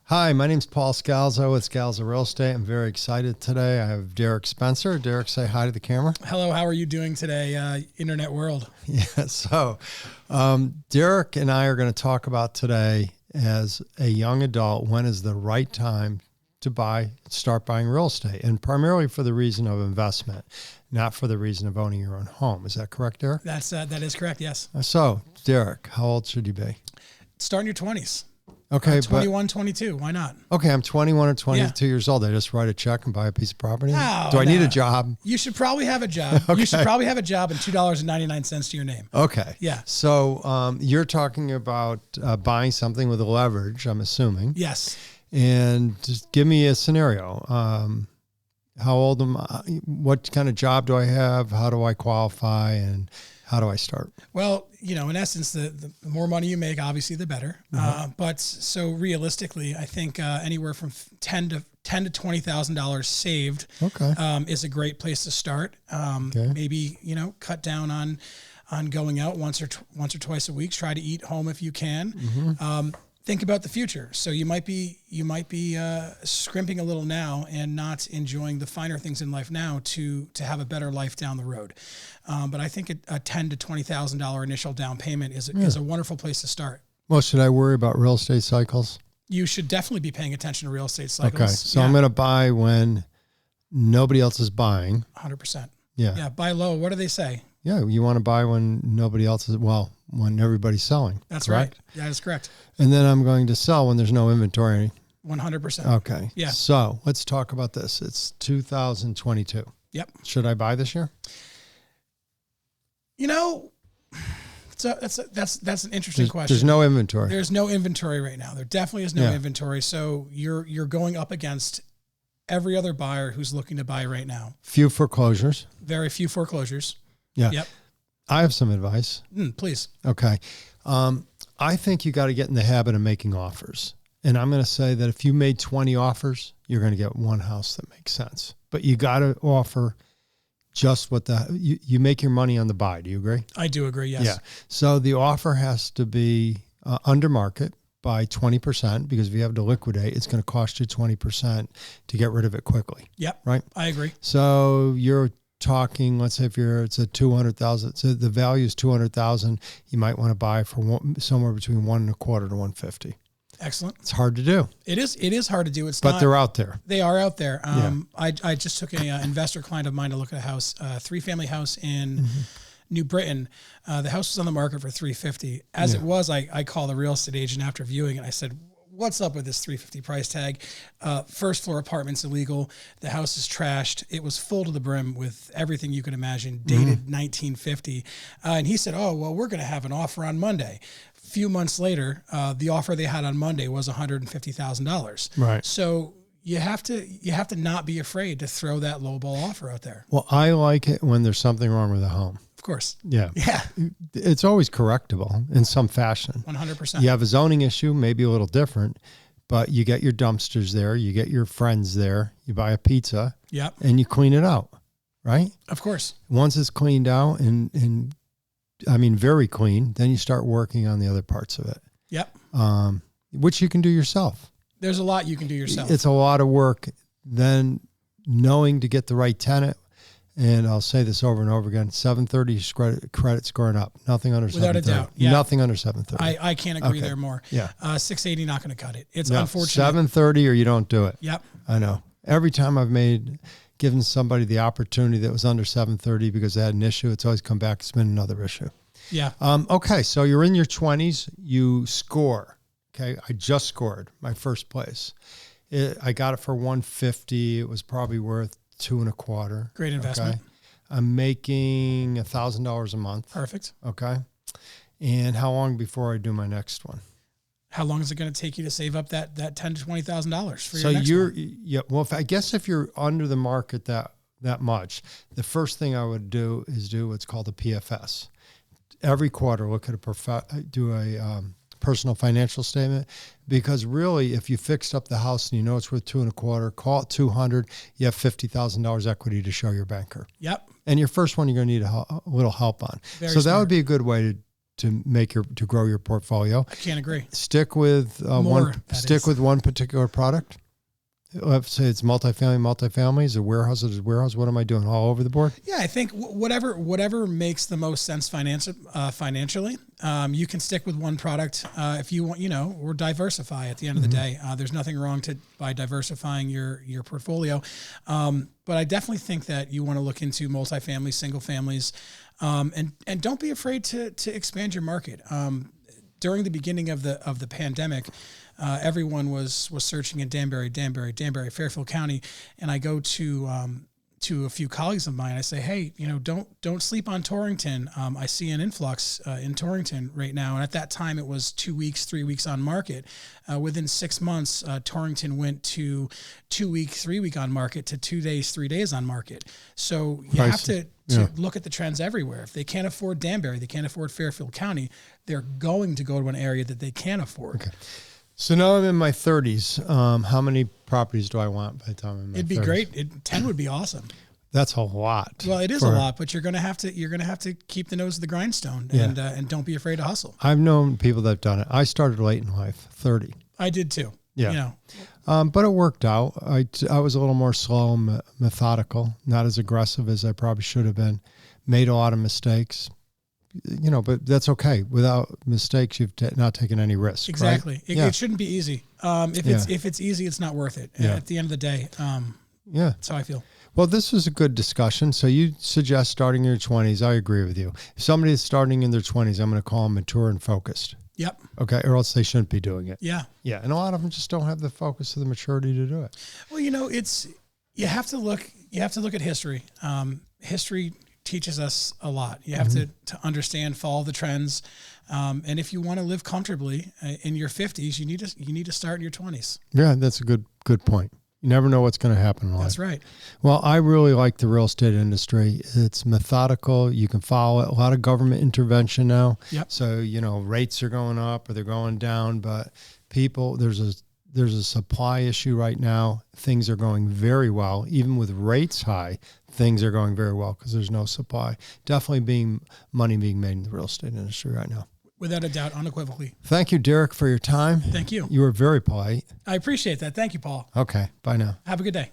Hi, my name's Paul Scalzo with Scalzo Real Estate. I'm very excited today. I have Derek Spencer. Derek, say hi to the camera. Hello, how are you doing today, internet world? Yeah, so Derek and I are going to talk about today, as a young adult, when is the right time to start buying real estate, and primarily for the reason of investment, not for the reason of owning your own home. Is that correct, Derek? That is correct, yes. So, Derek, how old should you be? Start in your 20s. Okay, 21, 22. Why not? Okay, I'm 21 or 22 years old. I just write a check and buy a piece of property. No, Do I need a job? You should probably have a job. Okay. You should probably have a job and $2.99 to your name. Okay. Yeah. So you're talking about buying something with a leverage, I'm assuming. Yes. And just give me a scenario. How old am I? What kind of job do I have? How do I qualify? And how do I start? Well, in essence, the more money you make, obviously, the better. Mm-hmm. But so realistically, I think anywhere from $10,000 to $20,000 saved is a great place to start. Maybe cut down on going out once or twice a week. Try to eat home if you can. Mm-hmm. Think about the future. So you might be scrimping a little now and not enjoying the finer things in life now to have a better life down the road. But I think a $10,000 to $20,000 initial down payment is a wonderful place to start. Well, should I worry about real estate cycles? You should definitely be paying attention to real estate cycles. Okay, so I'm going to buy when nobody else is buying. 100%. Yeah, buy low. What do they say? Yeah, you want to buy when nobody else is, when everybody's selling. That's correct? Right. That is correct. And then I'm going to sell when there's no inventory. 100%. Okay. Yeah. So let's talk about this. It's 2022. Yep. Should I buy this year? So that's an interesting question. There's no inventory. There's no inventory right now. There definitely is no inventory. So you're going up against every other buyer who's looking to buy right now. Few foreclosures. Very few foreclosures. Yeah. Yep. I have some advice. Please. Okay. I think you got to get in the habit of making offers. And I'm going to say that if you made 20 offers, you're going to get one house that makes sense. But you got to offer just what you make your money on the buy. Do you agree? I do agree, yes. Yeah. So the offer has to be under market by 20%, because if you have to liquidate, it's going to cost you 20% to get rid of it quickly. Yep. Right? I agree. So you're talking, let's say it's a 200,000, so the value is 200,000, you might want to buy for somewhere between 1.25 to 150. Excellent. It's hard to do. It is hard to do. But they're out there. They are out there. I just took an investor client of mine to look at a house, a 3-family house in New Britain. The house was on the market for $350. As it was, I called the real estate agent after viewing it. I said, "What's up with this $350 price tag? First floor apartment's illegal. The house is trashed. It was full to the brim with everything you can imagine, dated 1950. And he said, "Oh, well, we're going to have an offer on Monday." A few months later, the offer they had on Monday was $150,000. Right. So you have to not be afraid to throw that lowball offer out there. Well, I like it when there's something wrong with the home. Of course. Yeah. Yeah. It's always correctable in some fashion. 100%. You have a zoning issue, maybe a little different, but you get your dumpsters there, you get your friends there, you buy a pizza, and you clean it out, right? Of course. Once it's cleaned out and I mean, very clean, then you start working on the other parts of it. Yep. Which you can do yourself. There's a lot you can do yourself. It's a lot of work. Then knowing to get the right tenant, and I'll say this over and over again, 730 credit scoring up. Nothing under 730. Without a doubt. Yeah. Nothing under 730. I can't agree there more. Yeah. 680 not going to cut it. It's unfortunate. 730 or you don't do it. Yep. I know. Every time I've given somebody the opportunity that was under 730 because they had an issue, it's always come back, it's been another issue. Yeah. Okay, so you're in your 20s, you score. Okay, I just scored my first place. I got it for 150. It was probably worth 2.25. Great investment. Okay? I'm making $1,000 a month. Perfect. Okay. And how long before I do my next one? How long is it going to take you to save up that $10,000 to $20,000 for your next one? Well, I guess if you're under the market that much, the first thing I would do is do what's called a PFS. Every quarter, look at do a personal financial statement, because really, if you fixed up the house and you know it's worth 2.25, call it 200. You have $50,000 equity to show your banker. Yep. And your first one, you're going to need a little help on. Very so smart. that would be a good way to grow your portfolio. I can't agree. Stick with one particular product. Let's say it's multifamily. Is it warehouse? What am I doing? All over the board? Yeah, I think whatever makes the most sense financially. You can stick with one product if you want, or diversify. At the end of the day, there's nothing wrong by diversifying your portfolio. But I definitely think that you want to look into multifamily, single families, and don't be afraid to expand your market. During the beginning of the pandemic, everyone was searching in Danbury, Fairfield County, and I go to a few colleagues of mine. I say, hey, don't sleep on Torrington. I see an influx in Torrington right now, and at that time it was 2 weeks, 3 weeks on market. Within 6 months, Torrington went to 2 week, 3 week on market to 2 days, 3 days on market. So you have to look at the trends everywhere. If they can't afford Danbury, they can't afford Fairfield County, they're going to go to an area that they can afford. Okay. So now I'm in my 30s. How many properties do I want by the time I'm in my 30s? It'd be great. 10 would be awesome. That's a lot. Well, it is a lot, but you're gonna have to keep the nose of the grindstone and don't be afraid to hustle. I've known people that have done it. I started late in life, 30. I did too. Yeah. But it worked out. I was a little more slow and methodical, not as aggressive as I probably should have been. Made a lot of mistakes. But that's okay. Without mistakes, you've not taken any risk. Exactly. Right? It shouldn't be easy. If it's easy, it's not worth it. At the end of the day, that's how I feel. Well, this was a good discussion. So you suggest starting in your 20s. I agree with you. If somebody is starting in their 20s, I'm going to call them mature and focused. Yep. Okay. Or else they shouldn't be doing it. Yeah. Yeah. And a lot of them just don't have the focus or the maturity to do it. Well, you have to look at history. History teaches us a lot. You have to understand, follow the trends. And if you want to live comfortably in your 50s, you need to start in your 20s. Yeah, that's a good point. You never know what's going to happen in life. That's right. Well, I really like the real estate industry. It's methodical. You can follow it. A lot of government intervention now. Yep. So, rates are going up or they're going down, but there's a supply issue right now. Things are going very well. Even with rates high, things are going very well because there's no supply. Definitely money being made in the real estate industry right now. Without a doubt, unequivocally. Thank you, Derek, for your time. Thank you. You were very polite. I appreciate that. Thank you, Paul. Okay. Bye now. Have a good day.